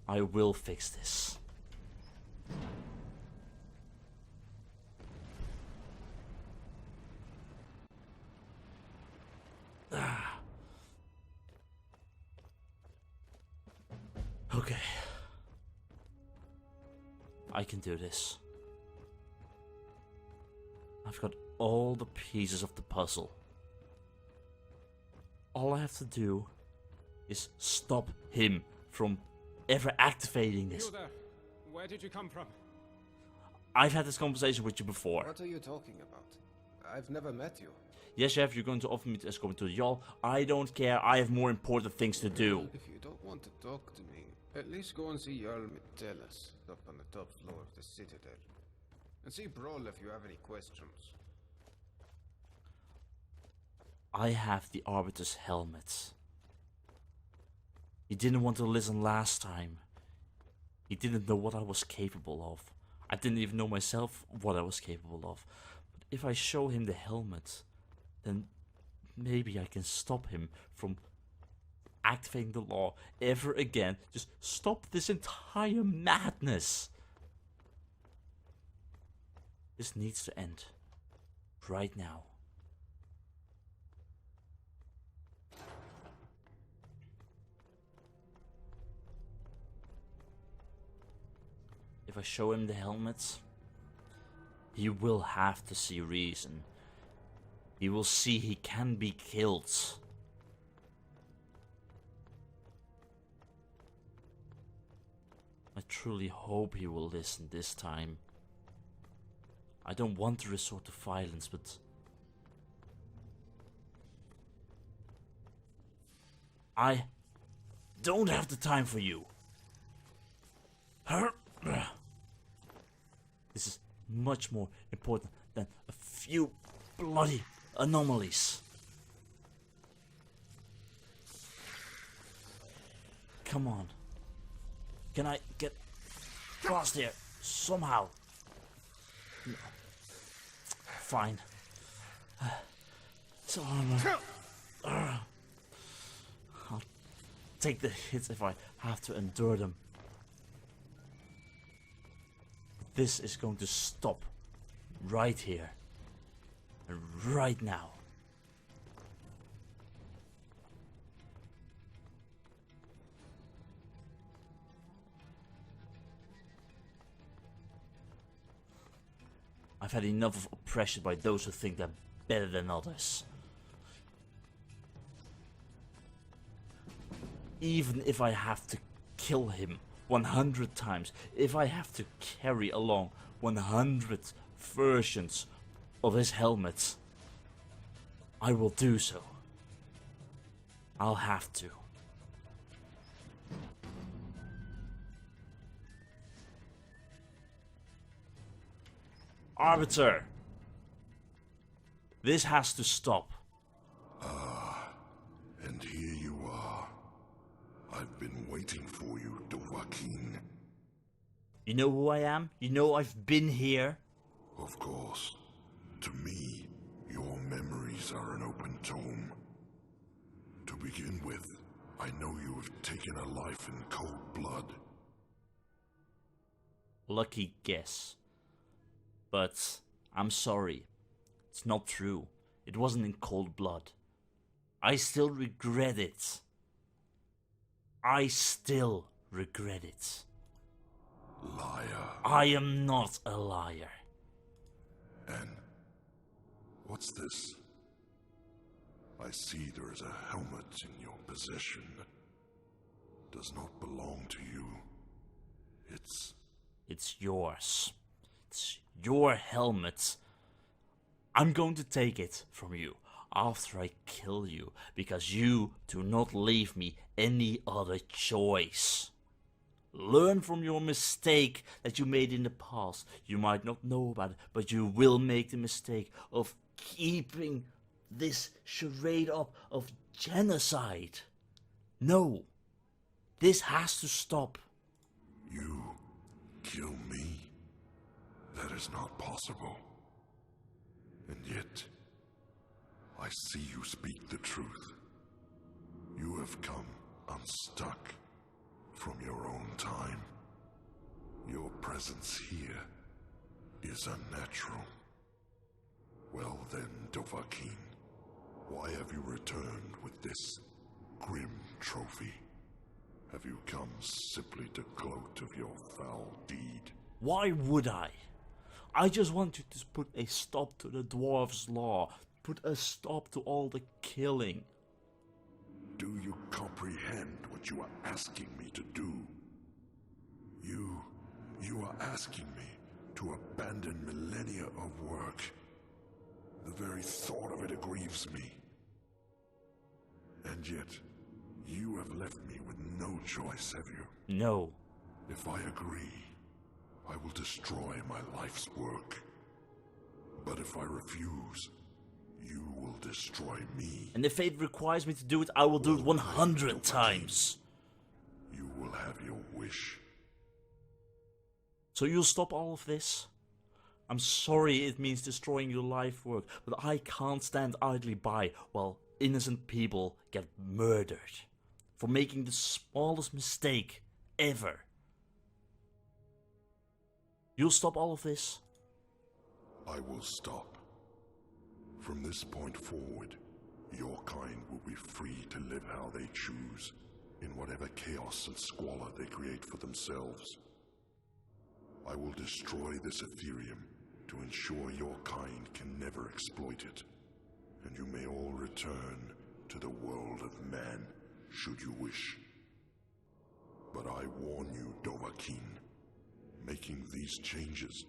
I will fix this. Okay. I can do this. I've got all the pieces of the puzzle. All I have to do is stop him from ever activating this. You there. Where did you come from? I've had this conversation with you before. What are you talking about? I've never met you. Yes, chef, you're going to offer me to escort to the Jarl. I don't care, I have more important things to do. If you don't want to talk to me, at least go and see Jarl Mittelas up on the top floor of the Citadel. And see Brawl if you have any questions. I have the arbiter's helmet. He didn't want to listen last time. He didn't know what I was capable of. I didn't even know myself what I was capable of. But if I show him the helmet, then maybe I can stop him from activating the law ever again. Just stop this entire madness. This needs to end. Right now. If I show him the helmet, he will have to see reason. He will see he can be killed. I truly hope he will listen this time. I don't want to resort to violence, but I don't have the time for you. This is much more important than a few bloody anomalies. Come on. Can I get past here somehow? No. Fine. It's armor. I'll take the hits if I have to endure them. This is going to stop right here and right now. I've had enough of oppression by those who think they're better than others. Even if I have to kill him 100 times, if I have to carry along 100 versions of his helmet, I will do so. I'll have to. Arbiter! This has to stop. And here you are. I've been waiting for you, Dovahkiin. You know who I am? You know I've been here? Of course. To me, your memories are an open tome. To begin with, I know you have taken a life in cold blood. Lucky guess. But I'm sorry. It's not true. It wasn't in cold blood. I still regret it. I still regret it. Liar. I am not a liar. And what's this? I see there is a helmet in your possession. Does not belong to you. It's yours. It's your helmet. I'm going to take it from you after I kill you, because you do not leave me any other choice. Learn from your mistake that you made in the past. You might not know about it, but you will make the mistake of keeping this charade up of genocide. No, this has to stop. You kill me? That is not possible. And yet, I see you speak the truth. You have come unstuck from your own time. Your presence here is unnatural. Well then, Dovahkiin, why have you returned with this grim trophy? Have you come simply to gloat of your foul deed? Why would I? I just want you to put a stop to the dwarves' law. Put a stop to all the killing. Do you comprehend what you are asking me to do? You are asking me to abandon millennia of work. The very thought of it grieves me. And yet, you have left me with no choice, have you? No. If I agree, I will destroy my life's work. But if I refuse, you will destroy me. And if fate requires me to do it, I will do it 100 times. You will have your wish. So you'll stop all of this? I'm sorry it means destroying your life work, but I can't stand idly by while innocent people get murdered for making the smallest mistake ever. You'll stop all of this? I will stop. From this point forward, your kind will be free to live how they choose, in whatever chaos and squalor they create for themselves. I will destroy this Ethereum to ensure your kind can never exploit it, and you may all return to the world of man, should you wish. But I warn you, Dovahkiin, making these changes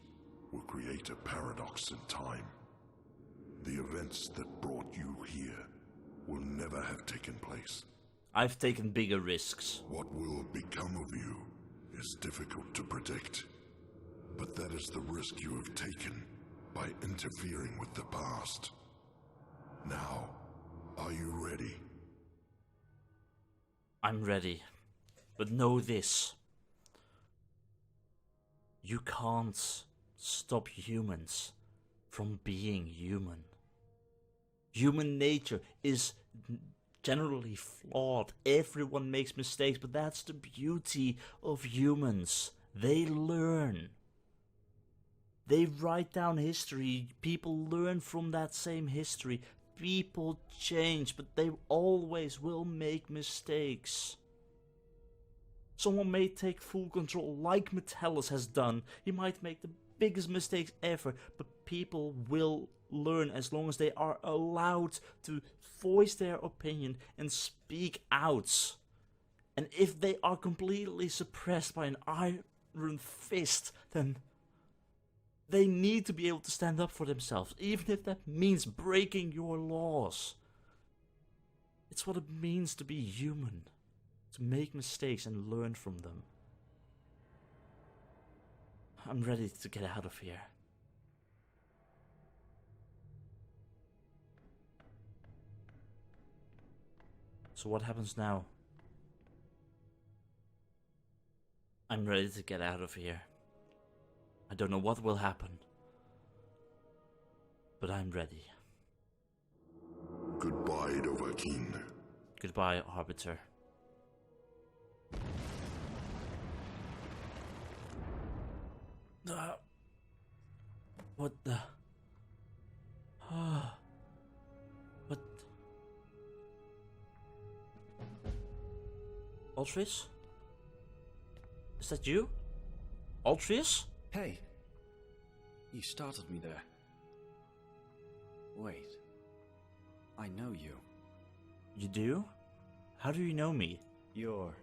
will create a paradox in time. The events that brought you here will never have taken place. I've taken bigger risks. What will become of you is difficult to predict. But that is the risk you have taken by interfering with the past. Now, are you ready? I'm ready. But know this. You can't stop humans from being human. Human nature is generally flawed. Everyone makes mistakes, but that's the beauty of humans. They learn. They write down history. People learn from that same history. People change, but they always will make mistakes. Someone may take full control like Metellus has done. He might make the biggest mistakes ever, but people will learn as long as they are allowed to voice their opinion and speak out. And if they are completely suppressed by an iron fist, then they need to be able to stand up for themselves, even if that means breaking your laws. It's what it means to be human, to make mistakes and learn from them. I'm ready to get out of here. So what happens now? I'm ready to get out of here. I don't know what will happen, but I'm ready. Goodbye, Dovahkiin. Goodbye, Arbiter. What the? What? Altris? Is that you? Altris? Hey, you startled me there. Wait, I know you. You do? How do you know me? You're...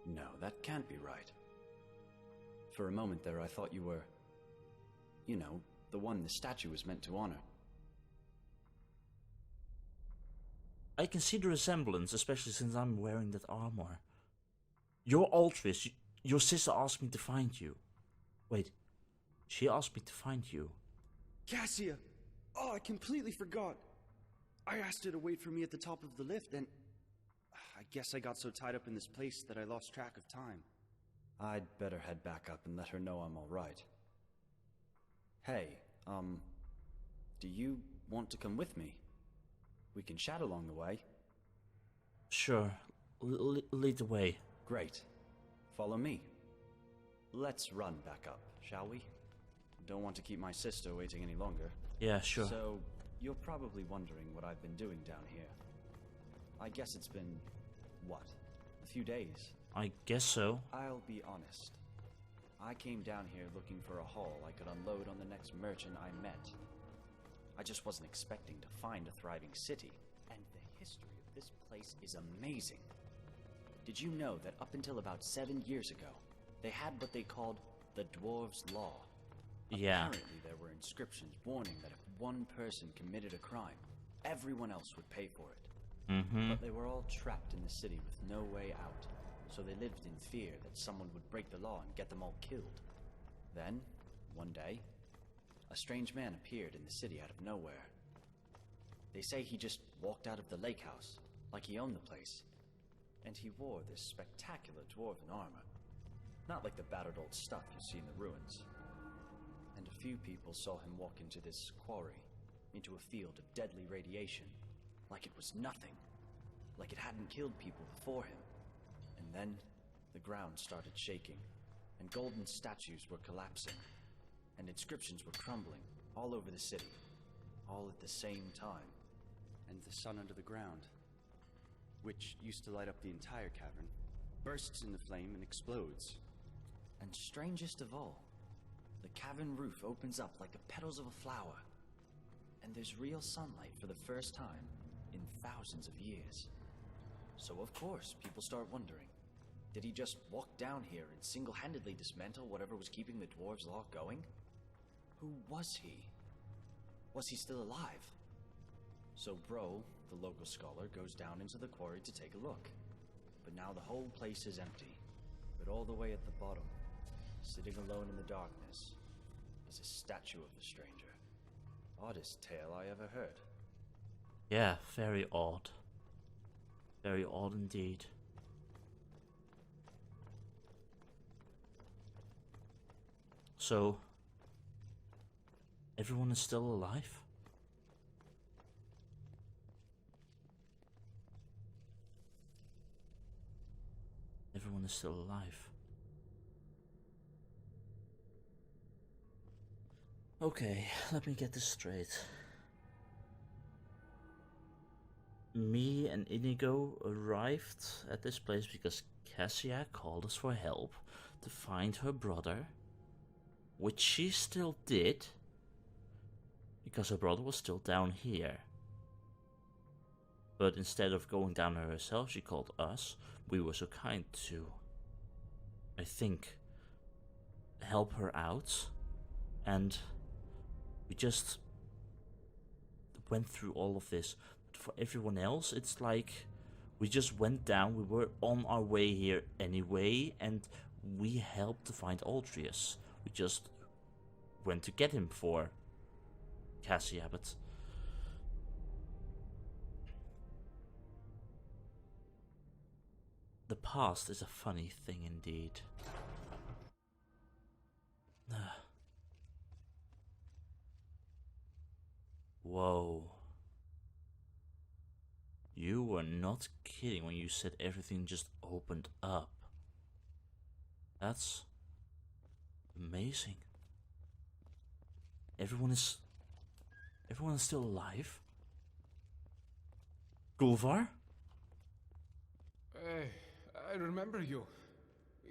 No, that can't be right. For a moment there I thought you were... You know, the one the statue was meant to honor. I can see the resemblance, especially since I'm wearing that armor. You're Altris. Your sister asked me to find you. Wait, she asked me to find you. Cassia! Oh, I completely forgot. I asked her to wait for me at the top of the lift, and I guess I got so tied up in this place that I lost track of time. I'd better head back up and let her know I'm alright. Hey, do you want to come with me? We can chat along the way. Sure, lead the way. Great. Follow me. Let's run back up, shall we? Don't want to keep my sister waiting any longer. Yeah, sure. So, you're probably wondering what I've been doing down here. I guess it's been, what, a few days? I guess so. I'll be honest. I came down here looking for a haul I could unload on the next merchant I met. I just wasn't expecting to find a thriving city. And the history of this place is amazing. Did you know that up until about 7 years ago, they had what they called the Dwarves' Law? Yeah. Apparently there were inscriptions warning that if one person committed a crime, everyone else would pay for it. Mm-hmm. But they were all trapped in the city with no way out, so they lived in fear that someone would break the law and get them all killed. Then, one day, a strange man appeared in the city out of nowhere. They say he just walked out of the lake house, like he owned the place. And he wore this spectacular dwarven armor. Not like the battered old stuff you see in the ruins. And a few people saw him walk into this quarry, into a field of deadly radiation, like it was nothing. Like it hadn't killed people before him. And then, the ground started shaking, and golden statues were collapsing, and inscriptions were crumbling all over the city, all at the same time. And the sun under the ground, which used to light up the entire cavern, bursts into flame and explodes. And strangest of all, the cavern roof opens up like the petals of a flower, and there's real sunlight for the first time in thousands of years. So of course, people start wondering, did he just walk down here and single-handedly dismantle whatever was keeping the Dwarves' Law going? Who was he? Was he still alive? So Bro, the local scholar, goes down into the quarry to take a look. But now the whole place is empty. But all the way at the bottom, sitting alone in the darkness, is a statue of the stranger. Oddest tale I ever heard. Yeah, very odd. Very odd indeed. So, everyone is still alive? Everyone is still alive. Okay, let me get this straight. Me and Inigo arrived at this place because Cassia called us for help to find her brother, which she still did, because her brother was still down here. But instead of going down there herself, she called us. We were so kind to, I think, help her out, and we just went through all of this. But for everyone else, it's like we just went down, we were on our way here anyway, and we helped to find Aldrius. We just went to get him for Cassia, but the past is a funny thing indeed. Whoa. You were not kidding when you said everything just opened up. That's amazing. Everyone is still alive? Gulvar? I remember you.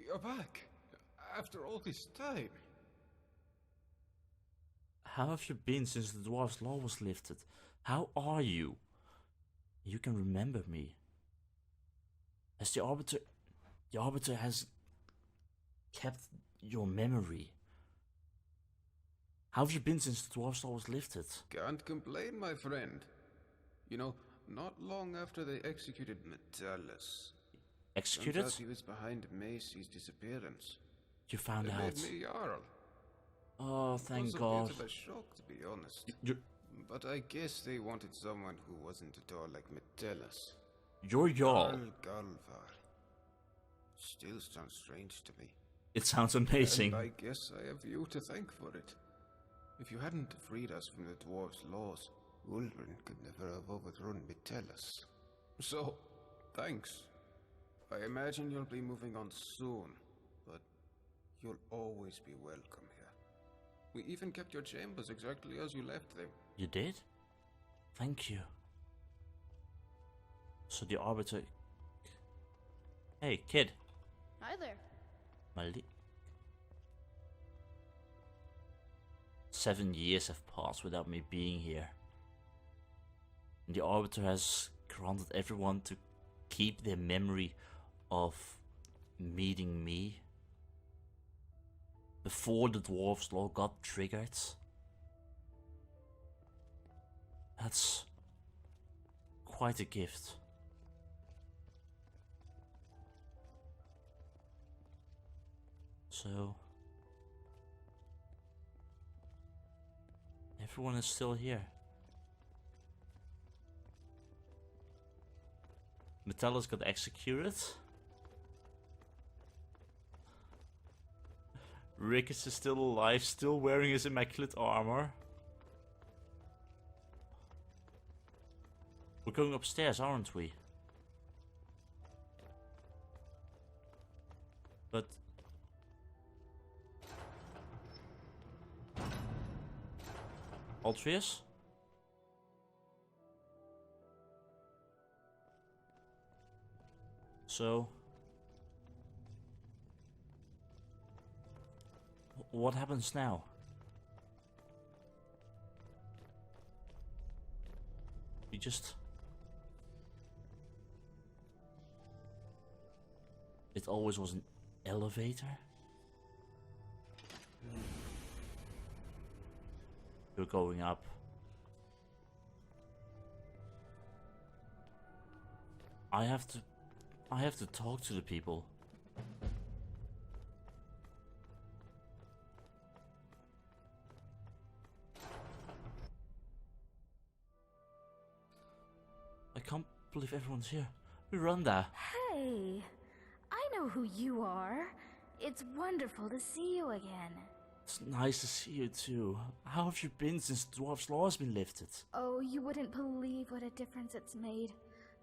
You're back. After all this time. How have you been since the Dwarves' Law was lifted? How are you? You can remember me. As the Arbiter has kept your memory. How have you been since the Dwarves' Law was lifted? Can't complain, my friend. You know, not long after they executed Metellus. Executed? Turns out he was behind Macy's disappearance. You found They out. made me Jarl. Oh, thank It was God. a bit of a shock, to be honest. But I guess they wanted someone who wasn't at all like Metellus. You're Jarl. Galvar. Still sounds strange to me. It sounds amazing. And I guess I have you to thank for it. If you hadn't freed us from the dwarves' laws, Ulrin could never have overthrown Metellus. So, thanks. I imagine you'll be moving on soon, but you'll always be welcome here. We even kept your chambers exactly as you left them. You did? Thank you. So the arbiter... Hey, kid. Hi there. Malik. 7 years have passed without me being here. And the arbiter has granted everyone to keep their memory of meeting me before the dwarves' law got triggered. That's quite a gift. So everyone is still here. Metellus got executed. Rickus is still alive, still wearing his immaculate armor. We're going upstairs, aren't we? But... Altrius? So... what happens now? We just... It always was an elevator? We're going up. I have to talk to the people. I can't believe everyone's here. Miranda. Hey, I know who you are. It's wonderful to see you again. It's nice to see you too. How have you been since Dwarf's Law has been lifted? Oh, you wouldn't believe what a difference it's made.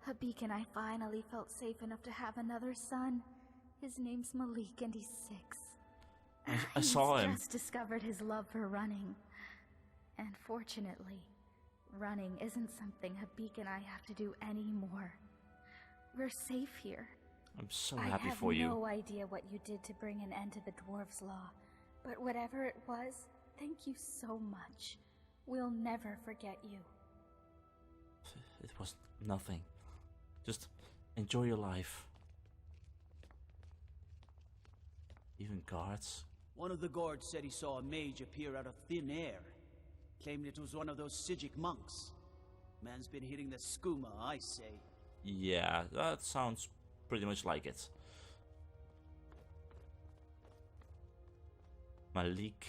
Habik and I finally felt safe enough to have another son. His name's Malik and he's 6. I saw him. He's just discovered his love for running. And fortunately, running isn't something Habik and I have to do anymore. We're safe here. I'm so happy for you. I have no idea what you did to bring an end to the Dwarves' Law. But whatever it was, thank you so much. We'll never forget you. It was nothing. Just enjoy your life. Even guards. One of the guards said he saw a mage appear out of thin air. Claimed it was one of those Sijic monks. Man's been hitting the skooma, I say. Yeah, that sounds pretty much like it. Malik.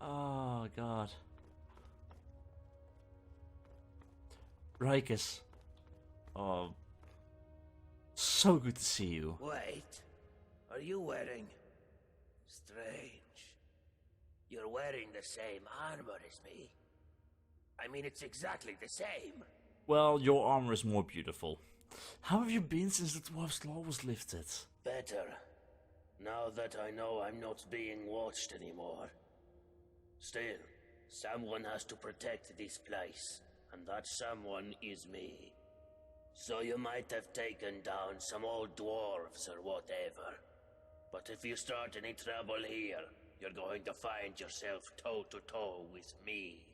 Oh god. Rikus. Oh. So good to see you. Wait. Are you wearing... Strange. You're wearing the same armor as me. I mean, it's exactly the same. Well, your armor is more beautiful. How have you been since the Dwarf's Law was lifted? Better. Now that I know I'm not being watched anymore. Still, someone has to protect this place, and that someone is me. So you might have taken down some old dwarves or whatever. But if you start any trouble here, you're going to find yourself toe-to-toe with me.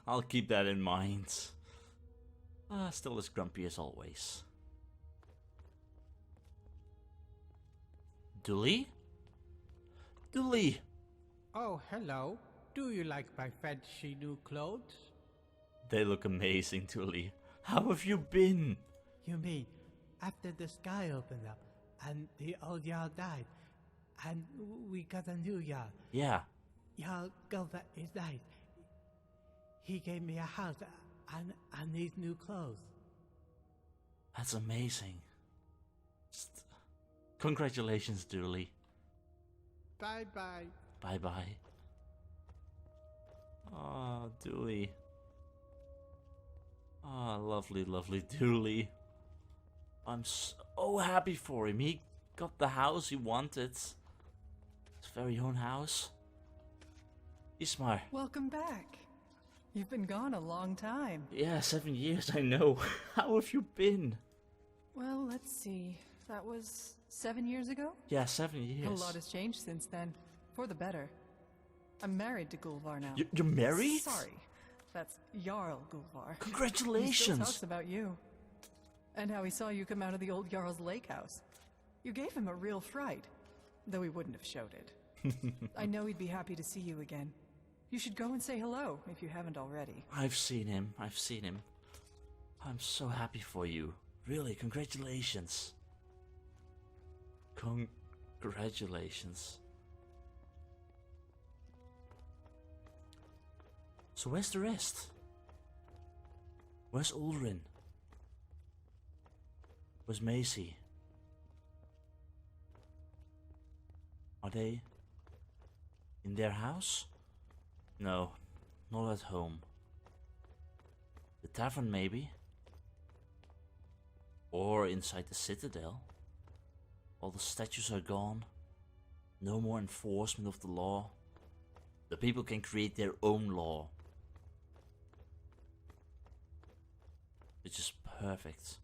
I'll keep that in mind. Still as grumpy as always. Dooley? Dooley! Oh, hello. Do you like my fancy new clothes? They look amazing, Dooley. How have you been? You mean, after the sky opened up, and the old Jarl died, and we got a new Jarl. Yeah. Jarl Gulva is died. He gave me a house and these new clothes. That's amazing. Congratulations, Dooley. Bye-bye. Bye-bye. Oh, Dooley. Oh, lovely, lovely Dooley. I'm so happy for him. He got the house he wanted. His very own house. Ismar. Welcome back. You've been gone a long time. Yeah, 7 years, I know. How have you been? Well, let's see. That was 7 years ago? Yeah, 7 years. A lot has changed since then. For the better. I'm married to Gulvar now. You're married? Sorry. That's Jarl Gulvar. Congratulations! He still talks about you. And how he saw you come out of the old Jarl's lake house. You gave him a real fright. Though he wouldn't have showed it. I know he'd be happy to see you again. You should go and say hello, if you haven't already. I've seen him. I'm so happy for you. Really, congratulations. Congratulations. So where's the rest? Where's Ulrin? Where's Macy? Are they in their house? No, not at home. The tavern maybe? Or inside the citadel? All the statues are gone. No more enforcement of the law. The people can create their own law. Which is perfect.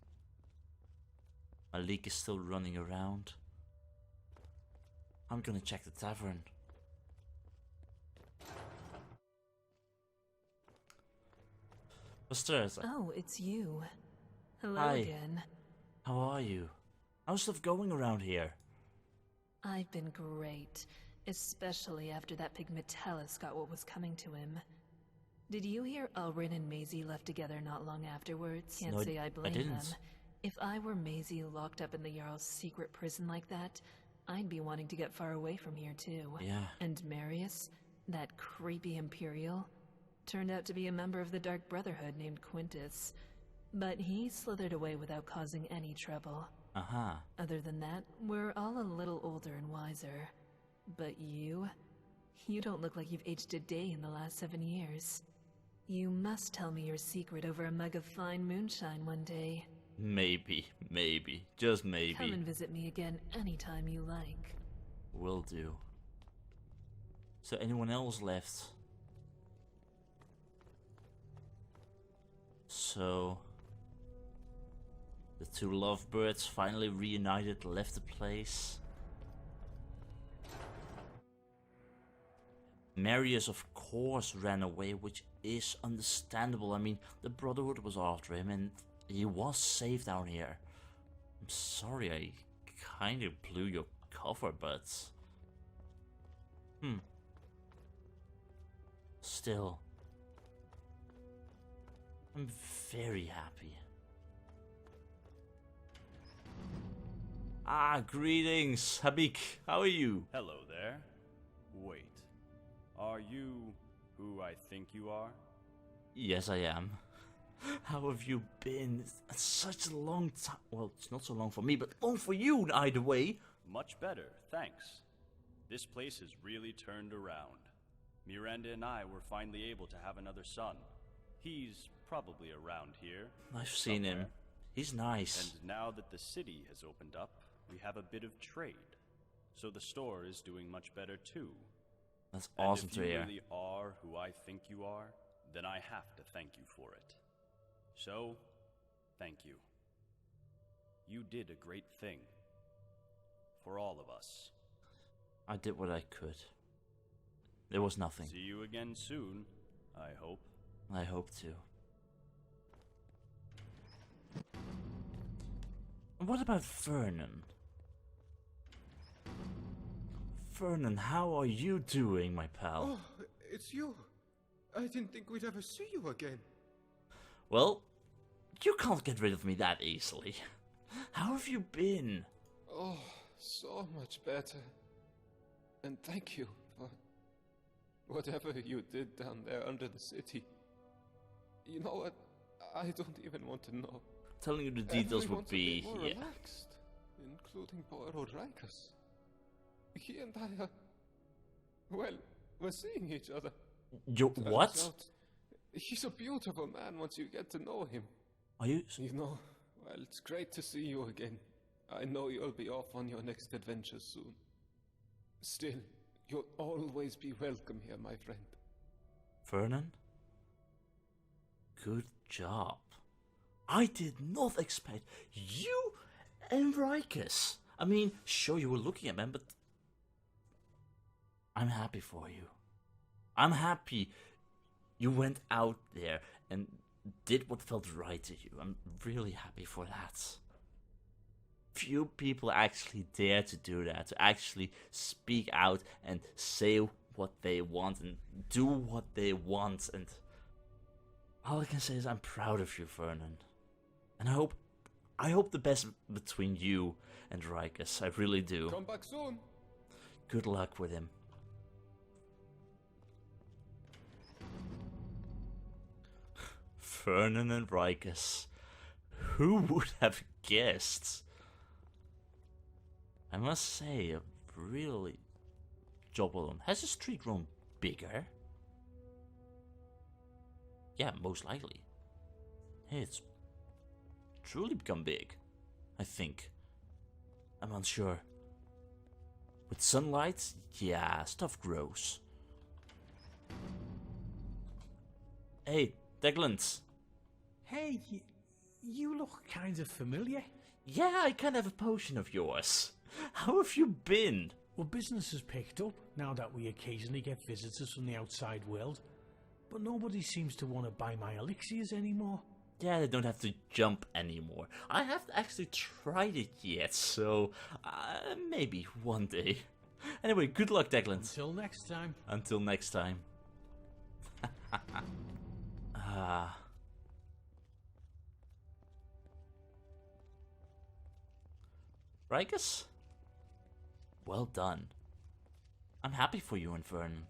Malik is still running around. I'm gonna check the tavern. Oh, it's you. Hello Hi. again. How are you? How's stuff going around here? I've been great, especially after that pig Metellus got what was coming to him. Did you hear Ulrin and Maisie left together not long afterwards? Can't say I blame them. If I were Maisie locked up in the Jarl's secret prison like that, I'd be wanting to get far away from here too. Yeah. And Marius, that creepy Imperial, turned out to be a member of the Dark Brotherhood named Quintus. But he slithered away without causing any trouble. Uh-huh. Other than that, we're all a little older and wiser. But you don't look like you've aged a day in the last 7 years. You must tell me your secret over a mug of fine moonshine one day. Maybe. Just maybe. Come and visit me again anytime you like. Will do. So anyone else left? So the two lovebirds finally reunited, left the place. Marius, of course, ran away, which is understandable. I mean, the Brotherhood was after him, and he was safe down here. I'm sorry I kind of blew your cover, but... Still... I'm very happy. Ah, greetings, Habik. How are you? Hello there. Wait. Are you who I think you are? Yes, I am. How have you been? It's such a long time. Well, it's not so long for me, but long for you, either way. Much better, thanks. This place has really turned around. Miranda and I were finally able to have another son. He's probably around here. I've seen him. He's nice. And now that the city has opened up, we have a bit of trade. So the store is doing much better too. That's awesome to hear. If you really are who I think you are, then I have to thank you for it. So, thank you. You did a great thing. For all of us. I did what I could. There was nothing. See you again soon, I hope. I hope to. And what about Vernon? Vernon, how are you doing, my pal? Oh, it's you. I didn't think we'd ever see you again. Well, you can't get rid of me that easily. How have you been? Oh, so much better. And thank you for whatever you did down there under the city. You know what? I don't even want to know. Telling you the details would be, more relaxed, including poor Rodriguez. He and I are, well, we're seeing each other. What? He's a beautiful man once you get to know him. Are you? You know, Well, it's great to see you again. I know you'll be off on your next adventure soon. Still, you'll always be welcome here, my friend. Vernon? Good job. I did not expect you and Rikus. I mean, sure you were looking at them, but I'm happy for you. I'm happy you went out there and did what felt right to you. I'm really happy for that. Few people actually dare to do that, to actually speak out and say what they want and do what they want, and all I can say is I'm proud of you, Vernon. And I hope the best between you and Rikus. I really do. Come back soon. Good luck with him. Vernon and Rikus. Who would have guessed? I must say, a really job well done. Has this tree grown bigger? Yeah, most likely. It's truly become big, I think. I'm unsure. With sunlight, yeah, stuff grows. Hey, Declan. Hey, you look kind of familiar. Yeah, I kind of have a potion of yours. How have you been? Well, business has picked up now that we occasionally get visitors from the outside world. But nobody seems to want to buy my elixirs anymore. Yeah, they don't have to jump anymore. I haven't actually tried it yet, so maybe one day. Anyway, good luck, Declan. Until next time. Until next time. Rikus? Well done. I'm happy for you and Vernon.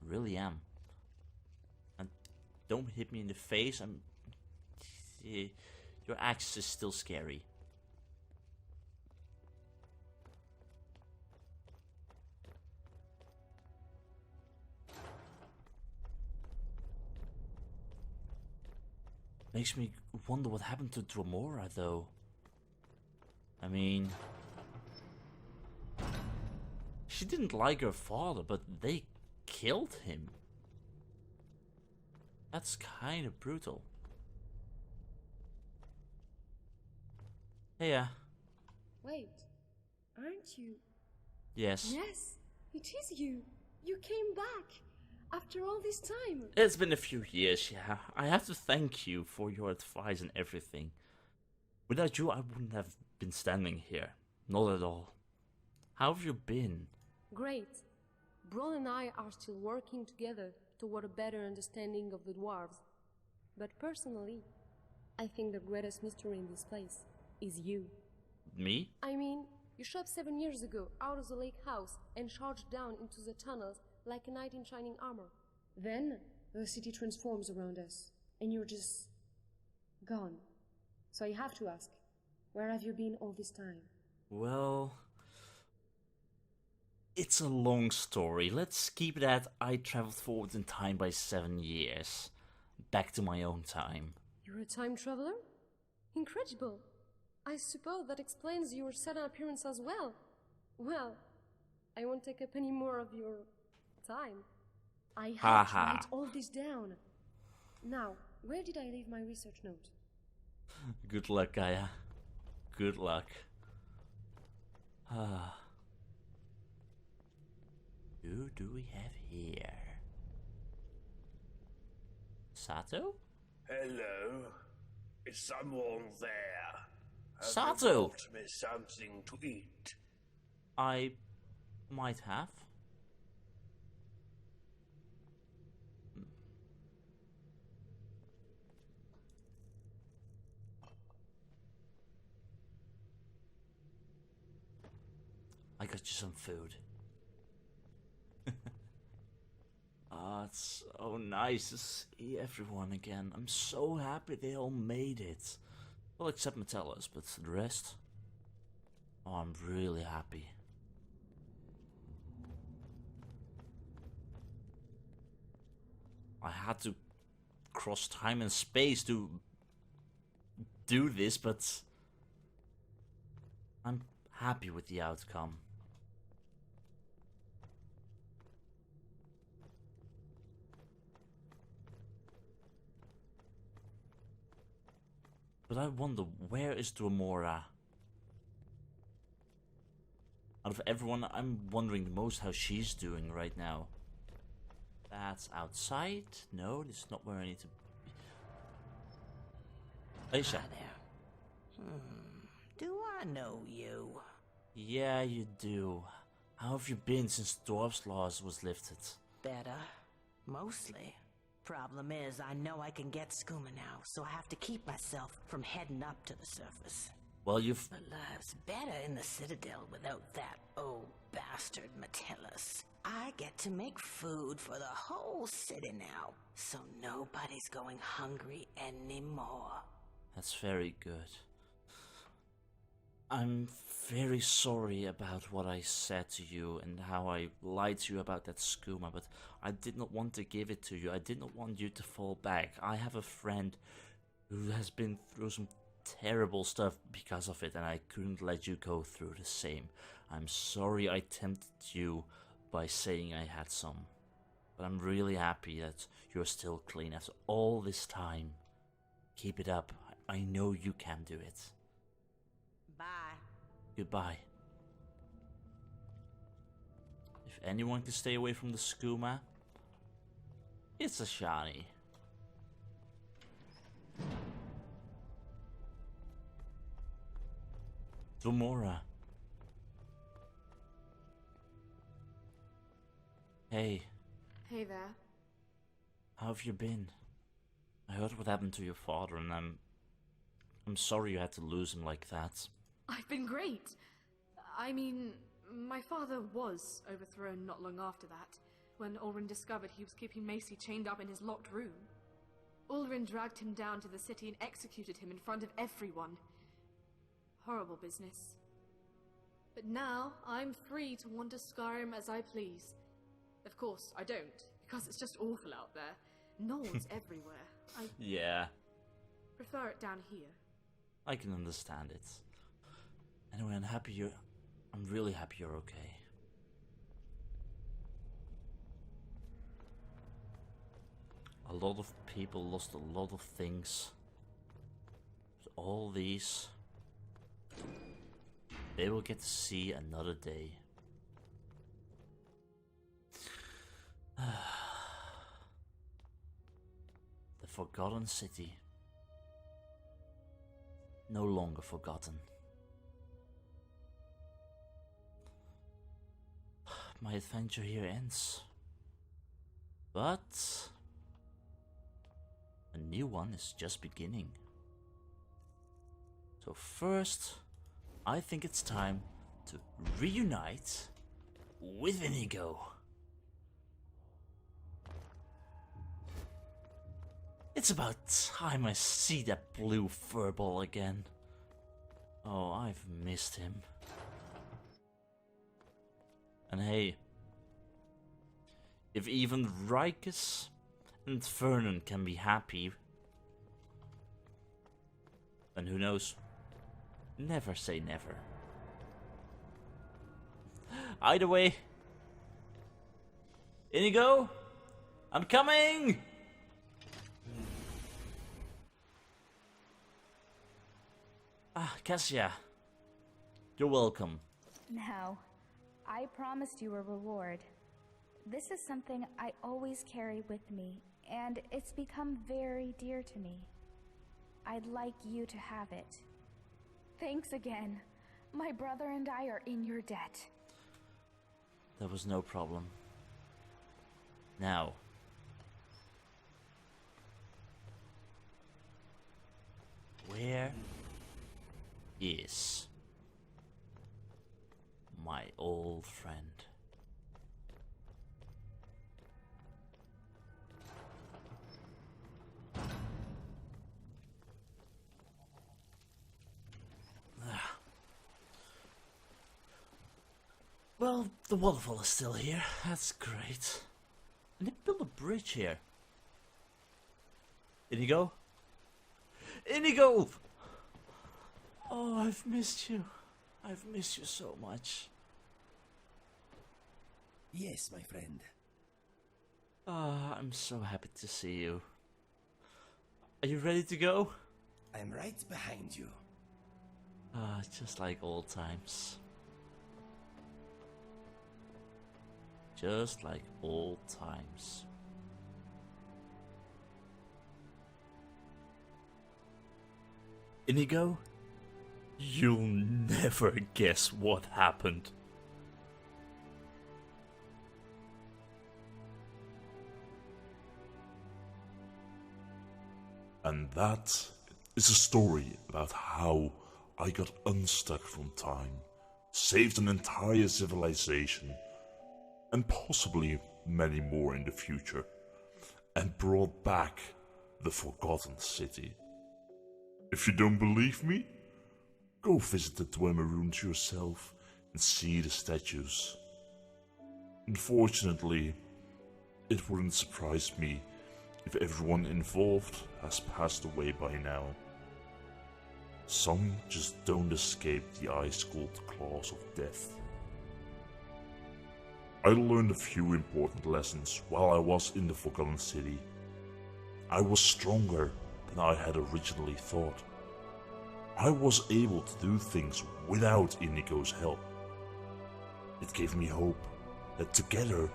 Really am. And don't hit me in the face. Your axe is still scary. Makes me wonder what happened to Dromora, though. I mean, she didn't like her father, but they killed him. That's kind of brutal. Hey, Wait, aren't you? Yes. Yes, it is you. You came back after all this time. It's been a few years, yeah. I have to thank you for your advice and everything. Without you, I wouldn't have been standing here. Not at all. How have you been? Great. Braun and I are still working together toward a better understanding of the dwarves. But personally, I think the greatest mystery in this place is you. Me? I mean, you showed up 7 years ago out of the lake house and charged down into the tunnels like a knight in shining armor. Then, the city transforms around us, and you're just gone. So I have to ask, where have you been all this time? Well, it's a long story. Let's keep it at I traveled forward in time by 7 years. Back to my own time. You're a time traveler? Incredible. I suppose that explains your sudden appearance as well. Well, I won't take up any more of your time. I have to write all this down. Now, where did I leave my research note? Good luck, Gaia. Good luck. Who do we have here? Sato? Hello. Is someone there? Have Sato! you brought me something to eat? I might have. I got you some food. It's so nice to see everyone again. I'm so happy they all made it. Well, except Metellus, but the rest? Oh, I'm really happy. I had to cross time and space to do this, but I'm happy with the outcome. But I wonder, where is Dromora? Out of everyone, I'm wondering the most how she's doing right now. That's outside. No, this is not where I need to be. Aisha. Hi there. Do I know you? Yeah, you do. How have you been since Dwarf's Laws was lifted? Better. Mostly. Problem is, I know I can get skooma now, so I have to keep myself from heading up to the surface. Well, you've... But life's better in the Citadel without that old bastard Metellus. I get to make food for the whole city now, so nobody's going hungry anymore. That's very good. I'm very sorry about what I said to you and how I lied to you about that skooma, but I did not want to give it to you. I did not want you to fall back. I have a friend who has been through some terrible stuff because of it, and I couldn't let you go through the same. I'm sorry I tempted you by saying I had some, but I'm really happy that you're still clean after all this time. Keep it up. I know you can do it. Bye. Goodbye. If anyone can stay away from the skooma, it's Ashani. Dromora. Hey. Hey there. How have you been? I heard what happened to your father, and I'm sorry you had to lose him like that. I've been great. I mean, my father was overthrown not long after that, when Ulrin discovered he was keeping Macy chained up in his locked room. Ulrin dragged him down to the city and executed him in front of everyone. Horrible business. But now, I'm free to wander Skyrim as I please. Of course, I don't, because it's just awful out there. Gnolls everywhere. I Yeah. prefer it down here. I can understand it. Anyway, I'm really happy you're okay. A lot of people lost a lot of things. But all these, they will get to see another day. The Forgotten City. No longer forgotten. My adventure here ends. But a new one is just beginning. So first, I think it's time to reunite with Inigo. It's about time I see that blue furball again. Oh, I've missed him. And hey, if even Rikus and Vernon can be happy, then who knows? Never say never. Either way, Inigo, I'm coming! Ah, Cassia, you're welcome. Now, I promised you a reward. This is something I always carry with me, and it's become very dear to me. I'd like you to have it. Thanks again. My brother and I are in your debt. There was no problem. Now, where is my old friend? Well, the waterfall is still here. That's great. And they built a bridge here. Inigo? Inigo! Oh, I've missed you. I've missed you so much. Yes, my friend. Ah, I'm so happy to see you. Are you ready to go? I'm right behind you. Ah, just like old times. Just like old times. Inigo, you'll never guess what happened. And that is a story about how I got unstuck from time, saved an entire civilization, and possibly many more in the future, and brought back the Forgotten City. If you don't believe me, go visit the Dwemer ruins yourself and see the statues. Unfortunately, it wouldn't surprise me if everyone involved has passed away by now. Some just don't escape the ice-cold claws of death. I learned a few important lessons while I was in the Forgotten City. I was stronger than I had originally thought. I was able to do things without Inigo's help. It gave me hope that together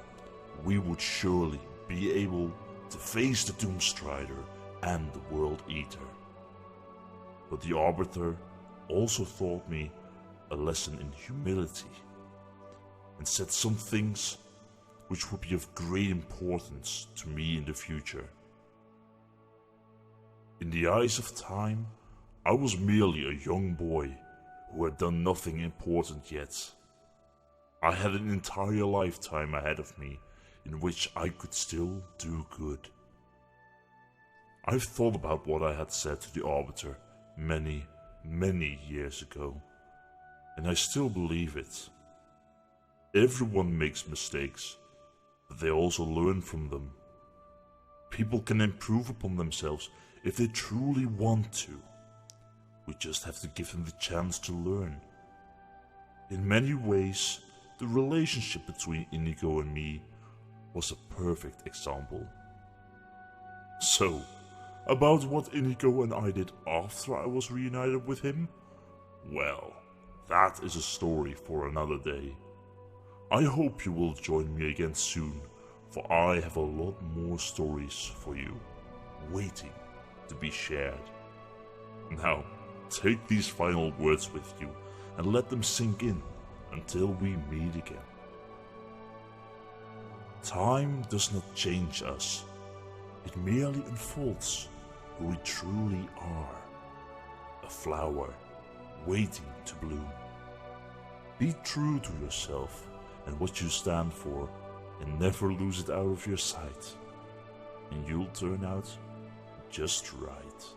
we would surely be able to face the Doomstrider and the World Eater. But the Arbiter also taught me a lesson in humility, and said some things which would be of great importance to me in the future. In the eyes of time, I was merely a young boy who had done nothing important yet. I had an entire lifetime ahead of me in which I could still do good. I've thought about what I had said to the Arbiter many, many years ago, and I still believe it. Everyone makes mistakes, but they also learn from them. People can improve upon themselves if they truly want to. We just have to give them the chance to learn. In many ways, the relationship between Inigo and me was a perfect example. So, about what Inigo and I did after I was reunited with him? Well, that is a story for another day. I hope you will join me again soon, for I have a lot more stories for you, waiting to be shared. Now, take these final words with you and let them sink in until we meet again. Time does not change us, it merely unfolds who we truly are. A flower waiting to bloom. Be true to yourself and what you stand for, and never lose it out of your sight, and you'll turn out just right.